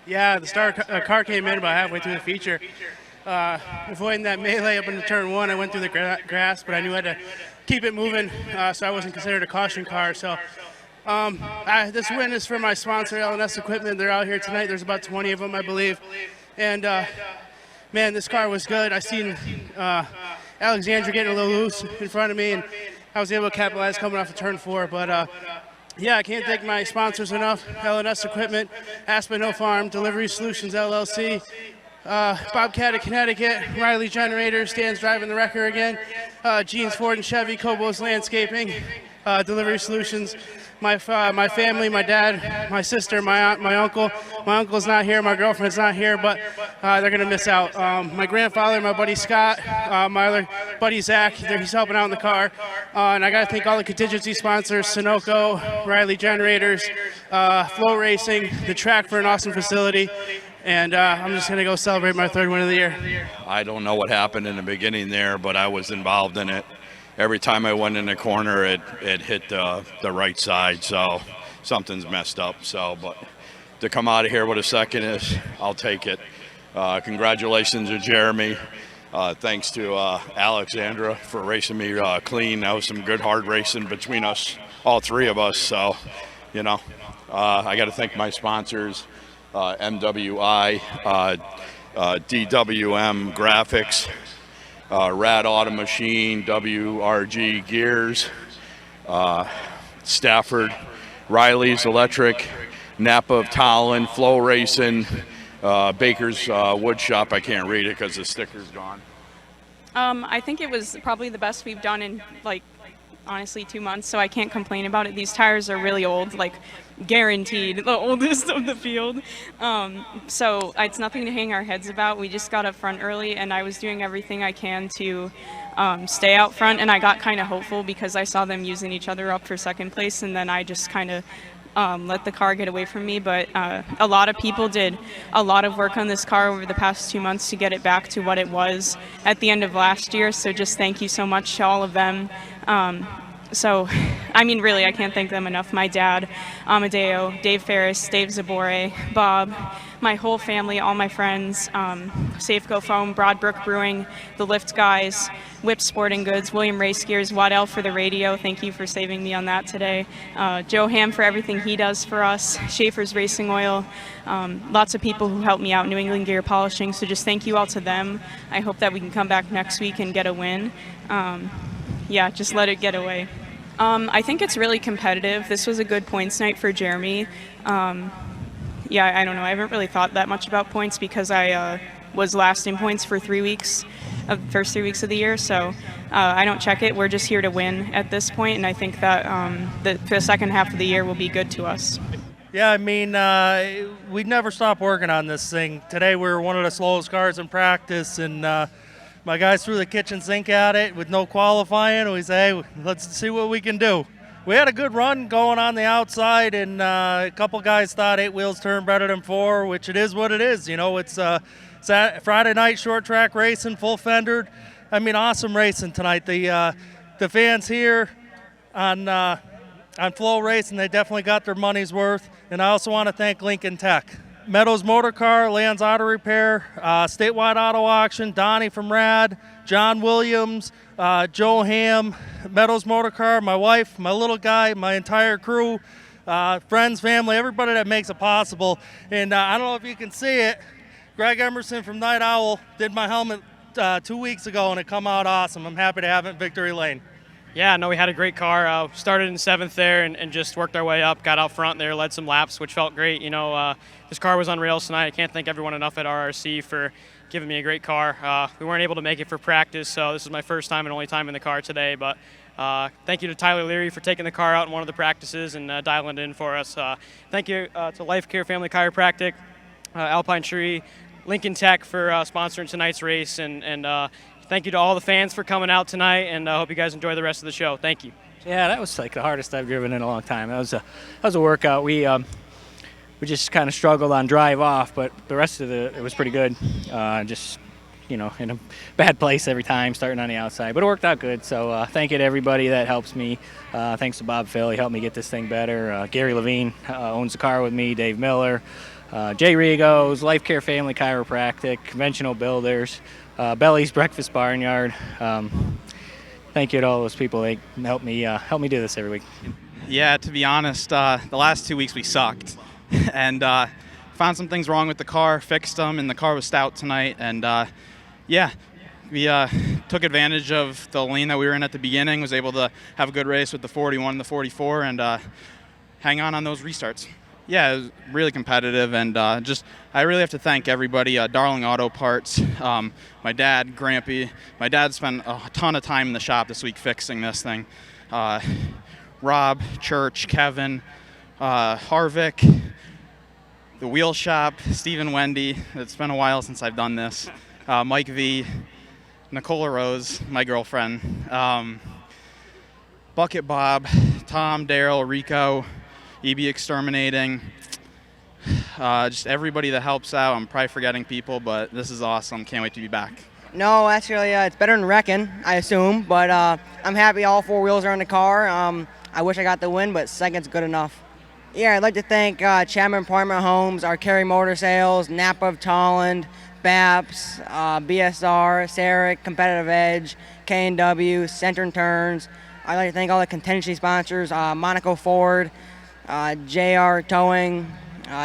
Yeah, the car came in about halfway through the feature. Avoiding that melee up into turn one, I went through the grass, but I knew I had to keep it moving, so I wasn't considered a caution car. So this win is for my sponsor, L&S Equipment. They're out here tonight. There's about 20 of them, I believe. And, man, this car was good. I seen Alexandra getting a little loose in front of me, and I was able to capitalize coming off of turn four. But, yeah, I can't thank my sponsors enough. L&S Equipment, Aspen Hill Farm, Delivery Solutions, LLC, Bobcat of Connecticut, Riley Generators, Dan's driving the wrecker again, Jeans Ford and Chevy, Cobos Landscaping, Delivery Solutions, my family, my dad, my sister, my aunt, my uncle. My uncle's not here, my girlfriend's not here, but they're going to miss out. My grandfather, my buddy Scott, my other buddy Zach, he's helping out in the car. And I got to thank all the contingency sponsors, Sunoco, Riley Generators, Flow Racing, the track for an awesome facility. And I'm just going to go celebrate my third win of the year. I don't know what happened in the beginning there, but I was involved in it. Every time I went in the corner, it hit the right side, so something's messed up. But to come out of here with a second I'll take it. Congratulations to Jeremy. Thanks to Alexandra for racing me clean. That was some good hard racing between us, all three of us. So, I got to thank my sponsors, MWI, DWM Graphics, Rad Auto Machine, WRG Gears, Stafford, Riley's Electric, Napa of Tallinn, Flow Racing, Baker's Wood Shop. I can't read it because the sticker's gone. I think it was probably the best we've done in, honestly, 2 months, so I can't complain about it. These tires are really old, guaranteed the oldest of the field. So it's nothing to hang our heads about. We just got up front early, and I was doing everything I can to stay out front, and I got kind of hopeful because I saw them using each other up for second place, and then I just kind of let the car get away from me. But a lot of people did a lot of work on this car over the past 2 months to get it back to what it was at the end of last year, so just thank you so much to all of them. Really, I can't thank them enough. My dad, Amadeo, Dave Ferris, Dave Zabore, Bob, my whole family, all my friends, Safeco Foam, Broadbrook Brewing, the Lift guys, Whip Sporting Goods, William Race Gears, Waddell for the radio. Thank you for saving me on that today. Joe Ham for everything he does for us. Schaefer's Racing Oil. Lots of people who helped me out, New England Gear Polishing. So just thank you all to them. I hope that we can come back next week and get a win. Just let it get away. I think it's really competitive. This was a good points night for Jeremy. I don't know. I haven't really thought that much about points because I was last in points for 3 weeks, of the first 3 weeks of the year. So I don't check it. We're just here to win at this point, and I think that the second half of the year will be good to us. Yeah, we never stop working on this thing. Today we were one of the slowest cars in practice, and my guys threw the kitchen sink at it with no qualifying. We say, hey, let's see what we can do. We had a good run going on the outside, and a couple guys thought 8 wheels turn better than 4, which it is what it is. It's Friday night short track racing, full fendered. Awesome racing tonight. The fans here on Flow Racing, they definitely got their money's worth. And I also want to thank Lincoln Tech. Meadows Motor Car, Leon's Auto Repair, Statewide Auto Auction, Donnie from Rad, John Williams, Joe Ham, Meadows Motor Car, my wife, my little guy, my entire crew, friends, family, everybody that makes it possible. And I don't know if you can see it, Greg Emerson from Night Owl did my helmet 2 weeks ago, and it come out awesome. I'm happy to have it in Victory Lane. Yeah, no, we had a great car. Started in 7th there and just worked our way up, got out front there, led some laps, which felt great. This car was on rails tonight. I can't thank everyone enough at RRC for giving me a great car. We weren't able to make it for practice, so this is my first time and only time in the car today. But thank you to Tyler Leary for taking the car out in one of the practices and dialing it in for us. Thank you to Life Care Family Chiropractic, Alpine Tree, Lincoln Tech for sponsoring tonight's race, and thank you to all the fans for coming out tonight, and I hope you guys enjoy the rest of the show. Thank you. Yeah, that was the hardest I've driven in a long time. That was a workout. We just kind of struggled on drive off, but the rest of it was pretty good. In a bad place every time, starting on the outside. But it worked out good, so thank you to everybody that helps me. Thanks to Bob Phil, he helped me get this thing better. Gary Levine owns the car with me, Dave Miller, J. Rigo's, Life Care Family Chiropractic, Conventional Builders, Belly's Breakfast Barnyard. Thank you to all those people. They help me do this every week. Yeah, to be honest, the last 2 weeks we sucked, and found some things wrong with the car, fixed them, and the car was stout tonight. And yeah, we took advantage of the lane that we were in at the beginning, was able to have a good race with the 41 and the 44, and hang on those restarts. Yeah, it was really competitive, and I really have to thank everybody. Darling Auto Parts, my dad, Grampy. My dad spent a ton of time in the shop this week fixing this thing. Rob, Church, Kevin, Harvick, the Wheel Shop, Steve and Wendy. It's been a while since I've done this. Mike V, Nicola Rose, my girlfriend, Bucket Bob, Tom, Daryl, Rico, EB Exterminating, just everybody that helps out. I'm probably forgetting people, but this is awesome. Can't wait to be back. No, actually, it's better than wrecking, I assume, but I'm happy all four wheels are in the car. I wish I got the win, but second's good enough. Yeah, I'd like to thank Chapman Apartment Homes, our Carry Motor Sales, Napa of Tolland, BAPS, BSR, Sarek, Competitive Edge, K&W, Center Turns. I'd like to thank all the contingency sponsors, Monaco Ford, JR Towing,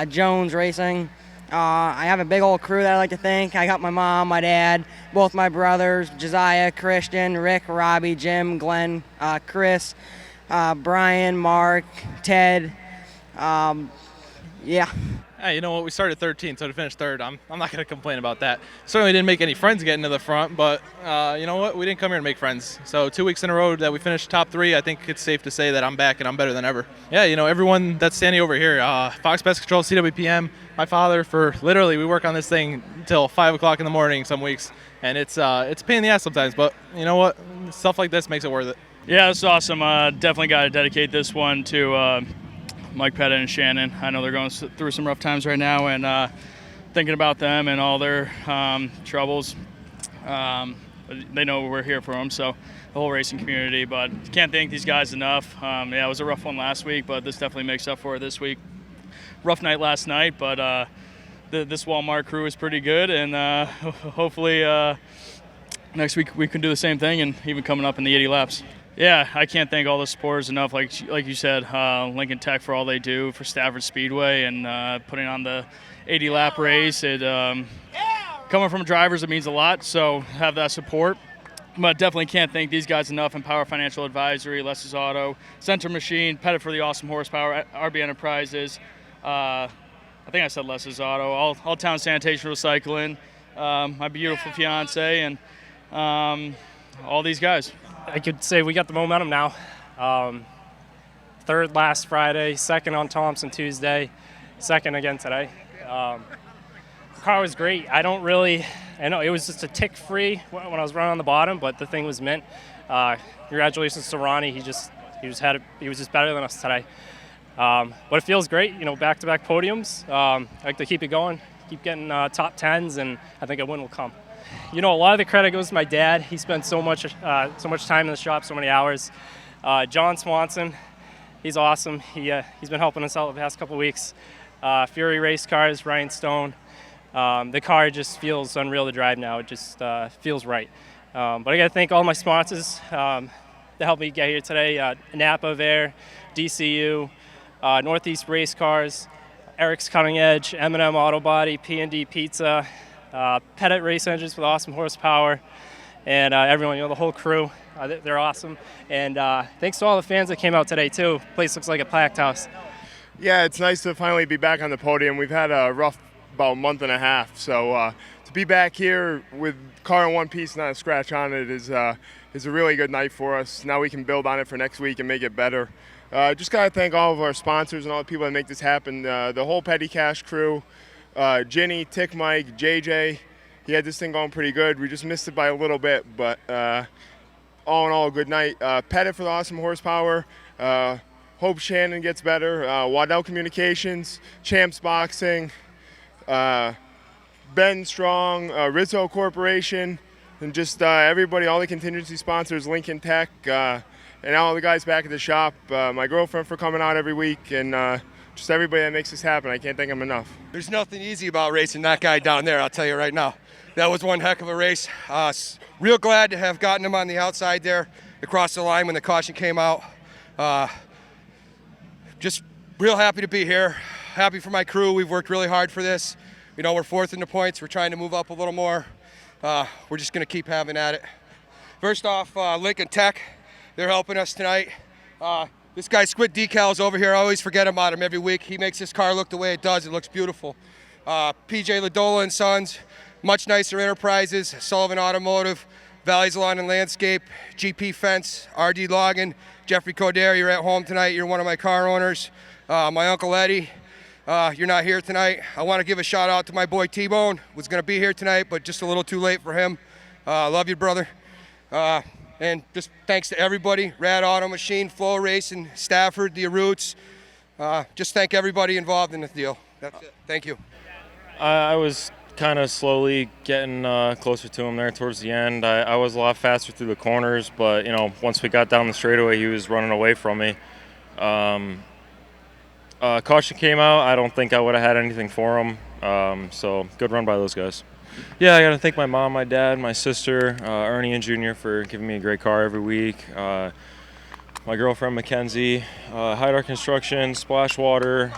Jones Racing. I have a big old crew that I'd like to thank. I got my mom, my dad, both my brothers, Josiah, Christian, Rick, Robbie, Jim, Glenn, Chris, Brian, Mark, Ted. Yeah. Hey, you know what? We started 13th, so to finish third, I'm not going to complain about that. Certainly didn't make any friends getting to the front, but you know what? We didn't come here to make friends. So 2 weeks in a row that we finished top three, I think it's safe to say that I'm back and I'm better than ever. Yeah, you know, everyone that's standing over here, Fox Pest Control, CWPM, my father, for literally, we work on this thing until 5 o'clock in the morning some weeks, and it's a pain in the ass sometimes, but you know what? Stuff like this makes it worth it. Yeah, it's awesome. Definitely got to dedicate this one to Mike Pettit and Shannon. I know they're going through some rough times right now, and thinking about them and all their troubles. They know we're here for them, so the whole racing community. But can't thank these guys enough. Yeah, it was a rough one last week, but this definitely makes up for it this week. Rough night last night, but this Walmart crew is pretty good, and hopefully next week we can do the same thing, and even coming up in the 80 laps. Yeah, I can't thank all the supporters enough. Like you said, Lincoln Tech for all they do for Stafford Speedway and putting on the 80-lap race. It coming from drivers, it means a lot. So have that support. But definitely can't thank these guys enough. Empower Financial Advisory, Lester's Auto, Center Machine, Pettit for the awesome horsepower, RB Enterprises. I think I said Lester's Auto. All Town Sanitation Recycling, my beautiful fiance, and all these guys. I could say we got the momentum now. Third last Friday, second on Thompson Tuesday, second again today. The car was great. I know it was just a tick free when I was running on the bottom, but the thing was mint. Congratulations to Ronnie. He was just better than us today. But it feels great, you know, back-to-back podiums. I like to keep it going, keep getting top 10s, and I think a win will come. You know, a lot of the credit goes to my dad. He spent so much time in the shop, so many hours. John Swanson, he's awesome. He's been helping us out the past couple of weeks. Fury Race Cars, Ryan Stone. The car just feels unreal to drive now. It just feels right. But I got to thank all my sponsors that helped me get here today. Napa of Air, DCU, Northeast Race Cars, Eric's Cutting Edge, M&M Auto Body, P&D Pizza, Pettit Race Engines with awesome horsepower, and everyone, you know, the whole crew. They're awesome. And thanks to all the fans that came out today, too. Place looks like a packed house. Yeah, it's nice to finally be back on the podium. We've had a rough about month and a half, so to be back here with car in one piece, not a scratch on it, is a really good night for us. Now we can build on it for next week and make it better. Just got to thank all of our sponsors and all the people that make this happen. The whole Petty Cash crew, Ginny, Tick Mike, JJ. He had this thing going pretty good. We just missed it by a little bit, but all in all, a good night. Pettit for the awesome horsepower. Hope Shannon gets better. Waddell Communications, Champs Boxing, Ben Strong, Rizzo Corporation, and just everybody, all the contingency sponsors, Lincoln Tech, and all the guys back at the shop. My girlfriend for coming out every week, and just everybody that makes this happen. I can't thank them enough. There's nothing easy about racing that guy down there, I'll tell you right now. That was one heck of a race. Real glad to have gotten him on the outside there across the line when the caution came out. Just real happy to be here. Happy for my crew. We've worked really hard for this. You know, we're fourth in the points. We're trying to move up a little more. We're just going to keep having at it. First off, Lincoln Tech, they're helping us tonight. This guy Squid Decals over here, I always forget about him every week. He makes this car look the way it does. It looks beautiful. PJ Ladola and Sons, Much Nicer Enterprises, Sullivan Automotive, Valleys Lawn and Landscape, GP Fence, RD Logging, Jeffrey Coder, you're at home tonight. You're one of my car owners. My Uncle Eddie, you're not here tonight. I want to give a shout out to my boy T-Bone. Was going to be here tonight, but just a little too late for him. Love you, brother. And just thanks to everybody, Rad Auto Machine, Flow Racing, Stafford, the Roots. Just thank everybody involved in this deal. That's it. Thank you. I was kind of slowly getting closer to him there towards the end. I was a lot faster through the corners, but, you know, once we got down the straightaway, he was running away from me. Caution came out. I don't think I would have had anything for him. So good run by those guys. Yeah, I got to thank my mom, my dad, my sister, Ernie and Junior for giving me a great car every week. My girlfriend, Mackenzie, Hydar Construction, Splashwater,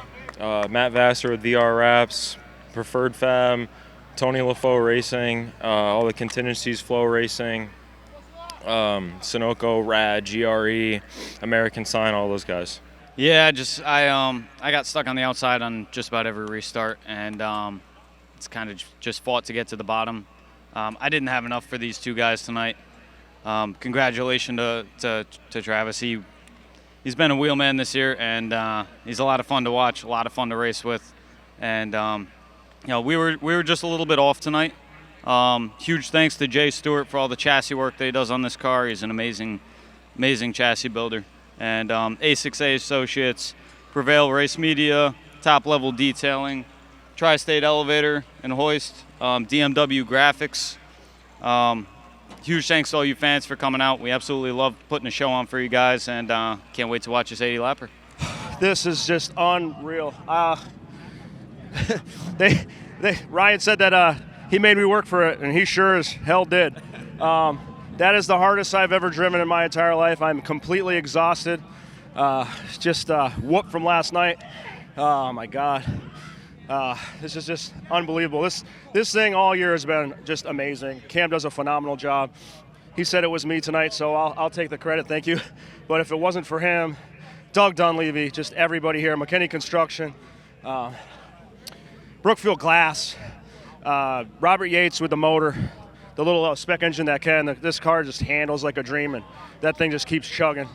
Matt Vassar with VR Wraps, Preferred Fab, Tony LaFoe Racing, all the contingencies, Flow Racing, Sunoco, Rad, GRE, American Sign, all those guys. Yeah, I got stuck on the outside on just about every restart, and it's kind of just fought to get to the bottom. I didn't have enough for these two guys tonight. Congratulations to Travis. He's been a wheelman this year, and he's a lot of fun to watch, a lot of fun to race with, and you know, we were just a little bit off tonight. Huge thanks to Jay Stewart for all the chassis work that he does on this car. He's an amazing chassis builder. And A6A Associates, Prevail Race Media, Top Level Detailing, Tri-State Elevator and Hoist, DMW Graphics. Huge thanks to all you fans for coming out. We absolutely love putting a show on for you guys, and can't wait to watch this 80 lapper. This is just unreal. Ryan said that he made me work for it, and he sure as hell did. That is the hardest I've ever driven in my entire life. I'm completely exhausted. Just whooped from last night. Oh my God. This is just unbelievable. This thing all year has been just amazing. Cam does a phenomenal job. He said it was me tonight, so I'll take the credit, thank you. But if it wasn't for him, Doug Dunleavy, just everybody here, McKinney Construction, Brookfield Glass, Robert Yates with the motor, the little spec engine that this car just handles like a dream, and that thing just keeps chugging.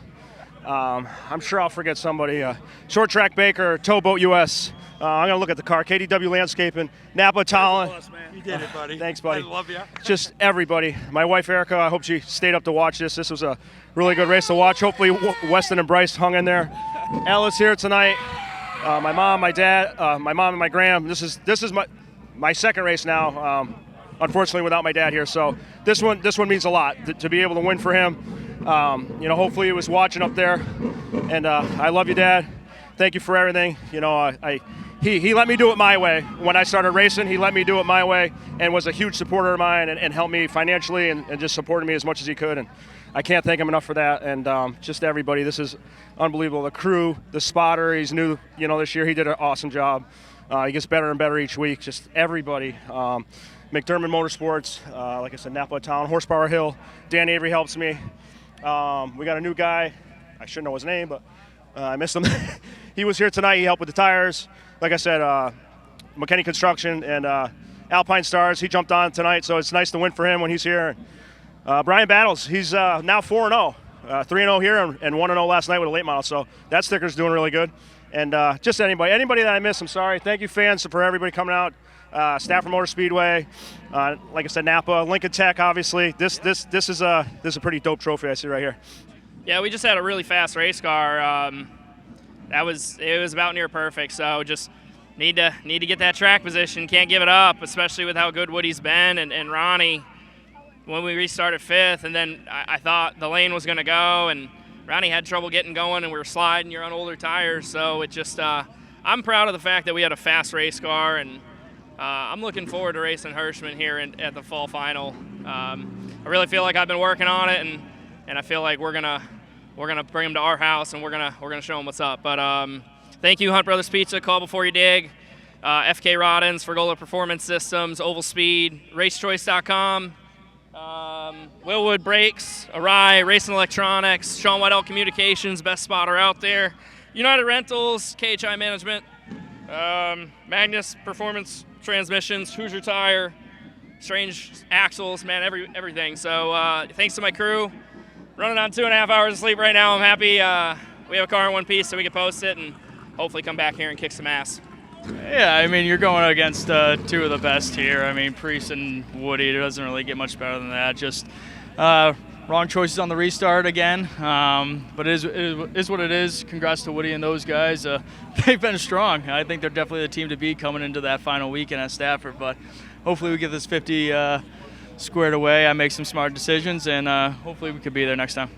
I'm sure I'll forget somebody. Short Track Baker, Towboat US. I'm going to look at the car. KDW Landscaping, Napa Talent. You did it, buddy. Thanks, buddy. I love you. Just everybody. My wife, Erica, I hope she stayed up to watch this. This was a really good race to watch. Hopefully, Weston and Bryce hung in there. Ella's here tonight. My mom, my dad, my mom and my gram. This is my second race now. Unfortunately, without my dad here, so this one means a lot to be able to win for him. You know, hopefully he was watching up there, and I love you, Dad. Thank you for everything. You know, he let me do it my way when I started racing. He let me do it my way, and was a huge supporter of mine, and helped me financially, and just supported me as much as he could. And I can't thank him enough for that. And just everybody, this is unbelievable. The crew, the spotter, he's new. You know, this year he did an awesome job. He gets better and better each week. Just everybody. McDermott Motorsports, like I said, Napa Town, Horsepower Hill. Dan Avery helps me. We got a new guy. I shouldn't know his name, but I missed him. He was here tonight. He helped with the tires. Like I said, McKinney Construction and Alpine Stars. He jumped on tonight, so it's nice to win for him when he's here. Brian Battles, he's now 4-0. 3-0 here and 1-0 last night with a late model, so that sticker's doing really good. And just anybody that I missed, I'm sorry. Thank you, fans, for everybody coming out. Stafford Motor Speedway, like I said, Napa, Lincoln Tech, obviously. This is a pretty dope trophy I see right here. Yeah, we just had a really fast race car. It was about near perfect. So just need to get that track position. Can't give it up, especially with how good Woody's been and Ronnie. When we restarted fifth, and then I thought the lane was going to go, and Ronnie had trouble getting going, and we were sliding. You're on older tires, so it just. I'm proud of the fact that we had a fast race car, and I'm looking forward to racing Hirschman here at the fall final. I really feel like I've been working on it, and I feel like we're gonna bring him to our house, and we're gonna show him what's up. But thank you, Hunt Brothers Pizza, Call Before You Dig, FK Rod-Ins, Fergola Performance Systems, Oval Speed, RaceChoice.com, Willwood Brakes, Arai, Racing Electronics, Sean Whitell Communications, best spotter out there, United Rentals, KHI Management, Magnus Performance Transmissions, Hoosier Tire, Strange Axles, man, everything. So thanks to my crew. Running on 2.5 hours of sleep right now. I'm happy we have a car in one piece so we can post it and hopefully come back here and kick some ass. Yeah, I mean, you're going against two of the best here. I mean, Priest and Woody, it doesn't really get much better than that. Just wrong choices on the restart again, but it is what it is. Congrats to Woody and those guys. They've been strong. I think they're definitely the team to beat coming into that final weekend at Stafford, but hopefully we get this 50 squared away. I make some smart decisions, and hopefully we could be there next time.